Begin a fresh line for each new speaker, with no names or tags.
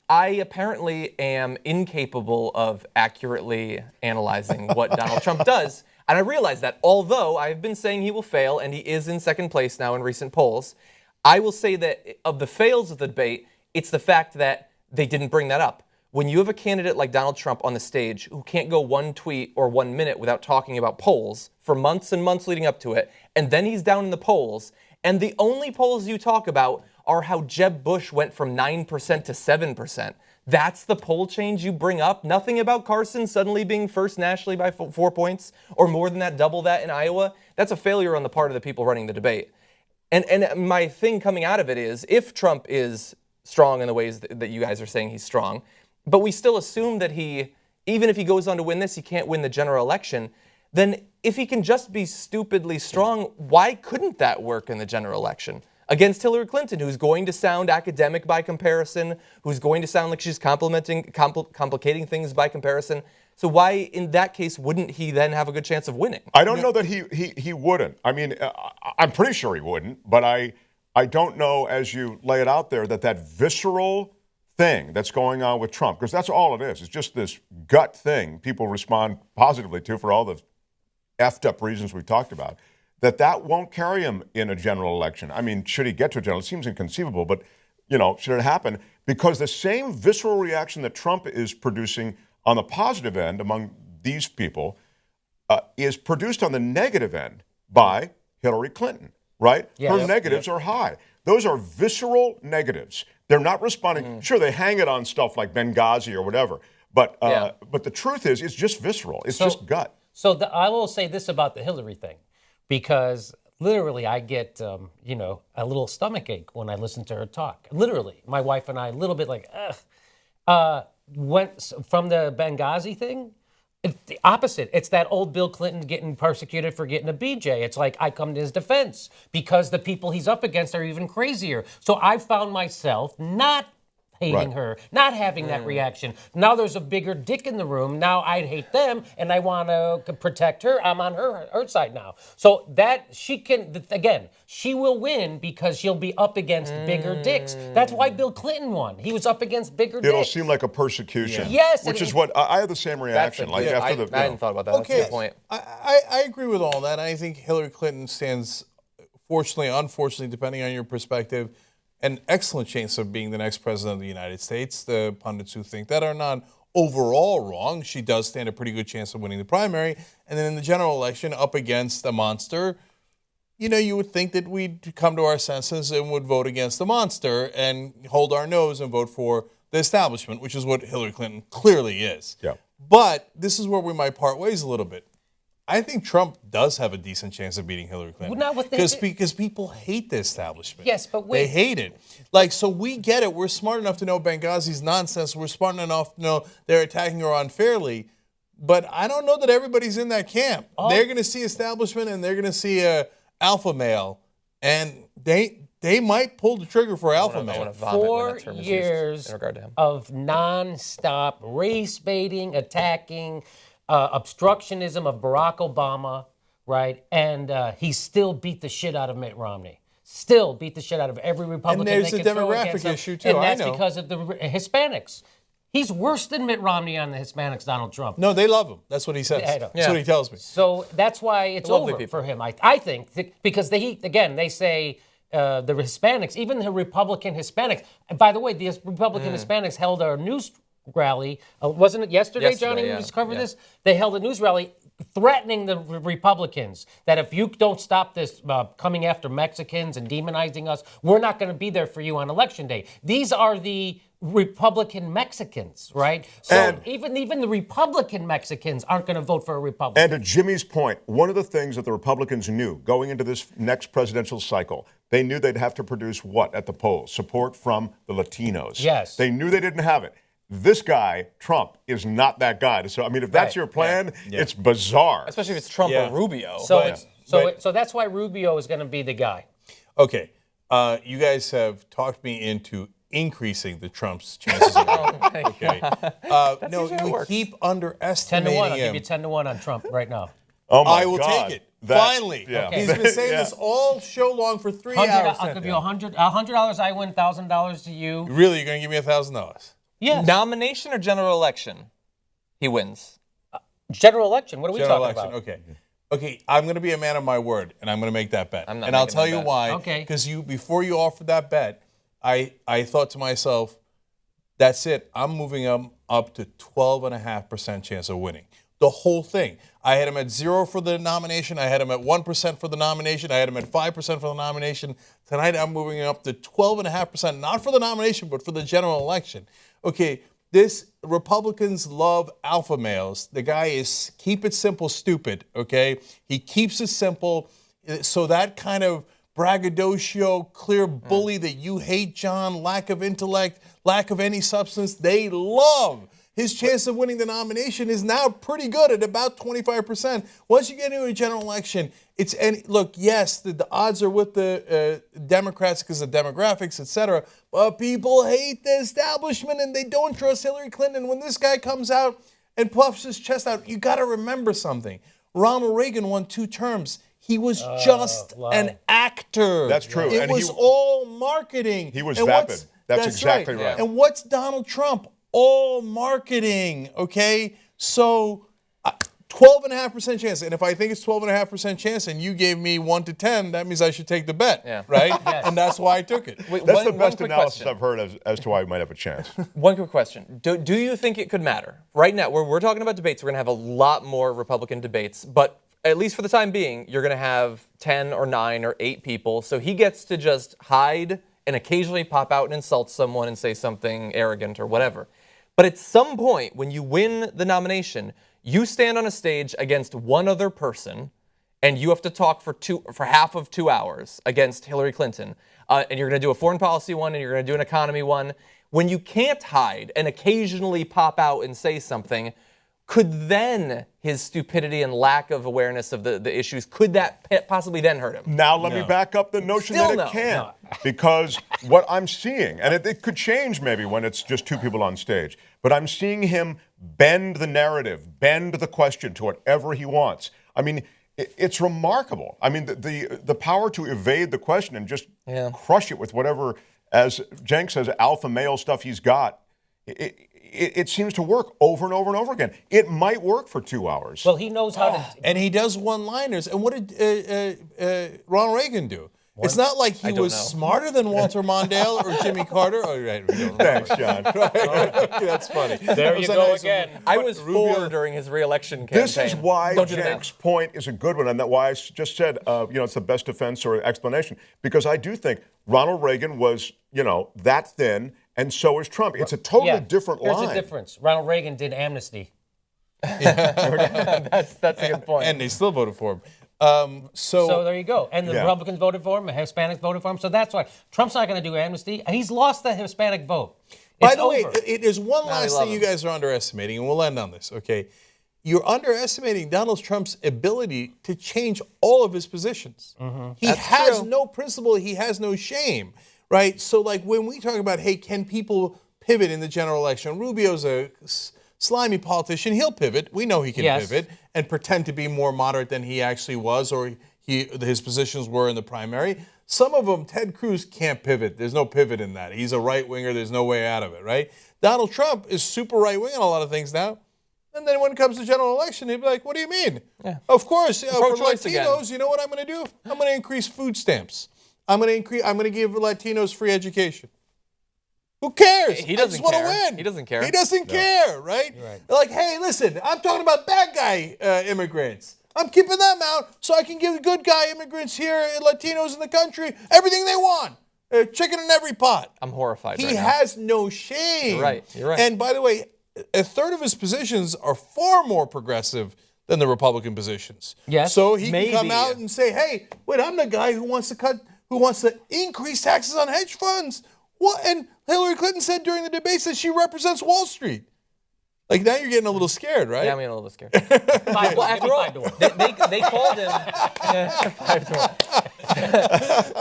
I apparently am incapable of accurately analyzing what Donald Trump does. And I realize that, although I've been saying he will fail, and he is in second place now in recent polls, I will say that of the fails of the debate, it's the fact that they didn't bring that up. When you have a candidate like Donald Trump on the stage who can't go one tweet or 1 minute without talking about polls for months and months leading up to it, and then he's down in the polls, and the only polls you talk about are how Jeb Bush went from 9% to 7%. That's the poll change you bring up. Nothing about Carson suddenly being first nationally by 4 points or more than that, double that in Iowa. That's a failure on the part of the people running the debate. And my thing coming out of it is, if Trump is strong in the ways that you guys are saying he's strong, but we still assume that even if he goes on to win this, he can't win the general election, then if he can just be stupidly strong, why couldn't that work in the general election? Against Hillary Clinton, who's going to sound academic by comparison, who's going to sound like she's complicating things by comparison. So why, in that case, wouldn't he then have a good chance of winning?
I don't know that he wouldn't. I mean, I'm pretty sure he wouldn't, but I don't know, as you lay it out there, that visceral thing that's going on with Trump, because that's all it is. It's just this gut thing people respond positively to for all the effed up reasons we talked about, that won't carry him in a general election. I mean, should he get to a general? It seems inconceivable, but, should it happen? Because the same visceral reaction that Trump is producing on the positive end among these people is produced on the negative end by Hillary Clinton, right?
Yeah,
Her negatives are high. Those are visceral negatives. They're not responding. Sure, they hang it on stuff like Benghazi or whatever, but the truth is, it's just visceral. It's just gut.
So I will say this about the Hillary thing, because literally I get, a little stomach ache when I listen to her talk. Literally, my wife and I, a little bit like, ugh. Went from the Benghazi thing, it's the opposite. It's that old Bill Clinton getting persecuted for getting a BJ. It's like, I come to his defense because the people he's up against are even crazier. So I found myself not hating her, not having that reaction. Now there's a bigger dick in the room. Now I'd hate them, and I want to protect her. I'm on her side now. So that she can, again, she will win because she'll be up against bigger dicks. That's why Bill Clinton won. He was up against bigger dicks.
It'll seem like a persecution.
Yes.
Which is what, I have the same reaction.
I hadn't thought about that.
Okay,
that's a good point.
I agree with all that. I think Hillary Clinton stands, fortunately, unfortunately, depending on your perspective, an excellent chance of being the next president of the United States. The pundits who think that are not overall wrong. She does stand a pretty good chance of winning the primary. And then in the general election, up against a monster, you would think that we'd come to our senses and would vote against the monster and hold our nose and vote for the establishment, which is what Hillary Clinton clearly is.
Yeah.
But this is where we might part ways a little bit. I think Trump does have a decent chance of beating Hillary Clinton.
Well,
because people hate the establishment.
Yes, but wait.
They hate it. So we get it. We're smart enough to know Benghazi's nonsense. We're smart enough to know they're attacking her unfairly. But I don't know that everybody's in that camp. They're going to see establishment and they're going to see a alpha male. And they might pull the trigger for alpha male.
4 years of nonstop race baiting, attacking, obstructionism of Barack Obama, right? And he still beat the shit out of Mitt Romney. Still beat the shit out of every Republican.
And there's a demographic issue, too.
And that's because of the Hispanics. He's worse than Mitt Romney on the Hispanics, Donald Trump.
No, they love him. That's what he says. That's what he tells me.
So that's why it's over for him, I think, because they say the Hispanics, even the Republican Hispanics. And by the way, the Republican Hispanics held a news rally. Wasn't it yesterday, Johnny? We just covered this. They held a news rally threatening the Republicans that if you don't stop this coming after Mexicans and demonizing us, we're not going to be there for you on Election Day. These are the Republican Mexicans, right? So even the Republican Mexicans aren't going to vote for a Republican.
And to Jimmy's point, one of the things that the Republicans knew going into this next presidential cycle, they knew they'd have to produce what at the polls? Support from the Latinos.
Yes.
They knew they didn't have it. This guy, Trump, is not that guy. So, I mean, if that's your plan, it's bizarre.
Especially if it's Trump or Rubio.
So that's why Rubio is going to be the guy.
Okay. You guys have talked me into increasing the Trump's chances of winning. Okay. We keep underestimating
10-1. I'll
him.
give you 10-1 on Trump right now.
Oh my
I will
God.
take it. Finally.
Yeah.
Okay.
He's been saying this all show long for 3 hours.
I'll give you $100. I win $1,000 to you.
Really, you're going to give me $1,000?
Yes.
Nomination or general election? He wins.
General election. What are we
General
talking
election.
about?
Okay. Okay, I'm going to be a man of my word, and I'm going to make that bet.
I'm not
and I'll
making
tell
that
you
bet.
why.
Okay.
Because before you offered that bet, I thought to myself, that's it. I'm moving him up to 12.5% chance of winning. The whole thing. I had him at 0 for the nomination. I had him at 1% for the nomination. I had him at 5% for the nomination. Tonight, I'm moving him up to 12.5%, not for the nomination, but for the general election. Okay, this Republicans love alpha males. The guy is keep it simple, stupid, okay? He keeps it simple. So that kind of braggadocio, clear bully that you hate, John, lack of intellect, lack of any substance, they love. His chance of winning the nomination is now pretty good at about 25%. Once you get into a general election, look, yes, the odds are with the Democrats because of demographics, et cetera, but people hate the establishment and they don't trust Hillary Clinton. When this guy comes out and puffs his chest out, you got to remember something. Ronald Reagan won 2 terms. He was just an actor.
That's true.
It
And
was all marketing.
He was
And
vapid. That's exactly right.
And what's Donald Trump? All marketing, okay? So 12.5% chance. And if I think it's 12.5% chance and you gave me 1 to 10, that means I should take the bet, right?
Yes.
And that's why I took it.
Wait,
That's the
one
best
quick
analysis
question.
I've heard as to why we might have a chance.
One quick question. Do you think it could matter? Right now, we're talking about debates. We're going to have a lot more Republican debates, but at least for the time being, you're going to have 10 or 9 or 8 people. So he gets to just hide and occasionally pop out and insult someone and say something arrogant or whatever. But at some point, when you win the nomination, you stand on a stage against one other person, and you have to talk for half of 2 hours against Hillary Clinton. And you're going to do a foreign policy one, and you're going to do an economy one. When you can't hide and occasionally pop out and say something, could then his stupidity and lack of awareness of the issues, could that possibly then hurt him?
Now let me back up the notion
Still
that
no.
it can. Because what I'm seeing, and it could change maybe when it's just 2 people on stage, but I'm seeing him bend the narrative, bend the question to whatever he wants. I mean, it's remarkable. I mean, the power to evade the question and just crush it with whatever, as Cenk says, alpha male stuff he's got. It seems to work over and over and over again. It might work for 2 hours.
Well, he knows how to.
And he does one-liners. And what did Ronald Reagan do? It's not like he was smarter than Walter Mondale or Jimmy Carter. Oh, right. We don't remember.
Thanks, John.
That's funny.
There you go again.
I was
Rubio-
4 during his re-election campaign.
This is why
Don't do the math.
Cenk's point is a good one, and that's why I just said, it's the best defense or explanation. Because I do think Ronald Reagan was, that thin, and so is Trump. It's a totally different line.
Here's the difference. Ronald Reagan did amnesty.
That's a good point.
And they still voted for him.
So there you go. And the Republicans voted for him, the Hispanics voted for him. So that's why Trump's not going to do amnesty. He's lost the Hispanic vote.
By the way, there's one last
love
thing you
him.
guys are underestimating, and we'll end on this, okay? You're underestimating Donald Trump's ability to change all of his positions. He has no principle. He has no shame, right? So, like, when we talk about, hey, can people pivot in the general election? Rubio's a slimy politician. He'll pivot. We know he can pivot and pretend to be more moderate than he actually was or his positions were in the primary. Some of them, Ted Cruz can't pivot. There's no pivot in that. He's a right-winger. There's no way out of it, right? Donald Trump is super right-wing on a lot of things now. And then when it comes to general election, he'd be like, what do you mean? Yeah. Of course, for
Pro-choice
Latinos,
again.
you know what I'm going to do? I'm going to increase food stamps. I'm going to give Latinos free education. Who cares?
He doesn't
I just want to
care.
win.
He doesn't care.
He doesn't care, right? They're like, hey, listen, I'm talking about bad guy immigrants. I'm keeping them out so I can give good guy immigrants here, Latinos in the country, everything they want. Chicken in every pot.
I'm horrified
He
right now.
has no shame.
You're right. You're right.
And by the way, a third of his positions are far more progressive than the Republican positions.
Yes,
So he
maybe.
can come out and say, hey, wait, I'm the guy who wants to increase taxes on hedge funds. What? And Hillary Clinton said during the debates that she represents Wall Street. Like, now you're getting a little scared, right?
Yeah, I'm getting a little bit scared.
5
Well, after all,
5 to 1.
they called him 5 to 1.